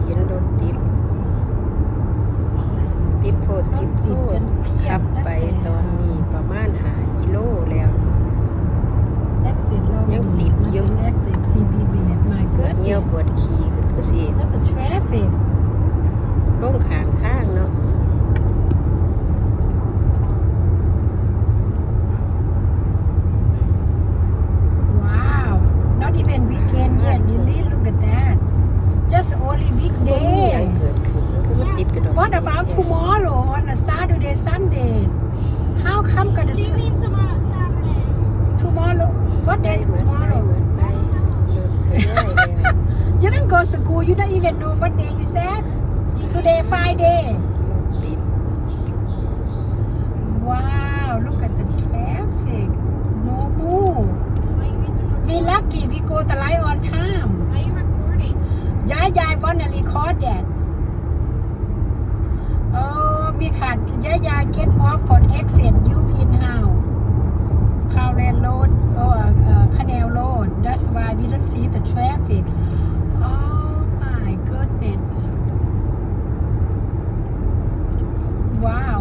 เห็นรถติดโพดติดโพดขับไปตอนนี้ประมาณ5กิโลแล้วยังติดอยู่ exit CBB my god เหี่ยวปวดขี้ก็คือสิ แล้วก็ traffic ลงข้างทางเนาะ wow not even weekend yet Lily look at that just only ยัง weekday เกิดขึ้นคือมันติดกระดอก what about tomorrow on a Saturday Sunday how come gonna What do you mean tomorrow, Saturday? tomorrow what day tomorrow ไปเดิน you don't go school you don't even know what day is that today Friday ติด wow look at the traffic no move Why you even we lucky we go the light on time Why are you recording? ยายwanna record that oh มีขาดยาย get off for exit U Pin House Crowland Road or Canal Road that's why we don't see the traffic oh my goodness wow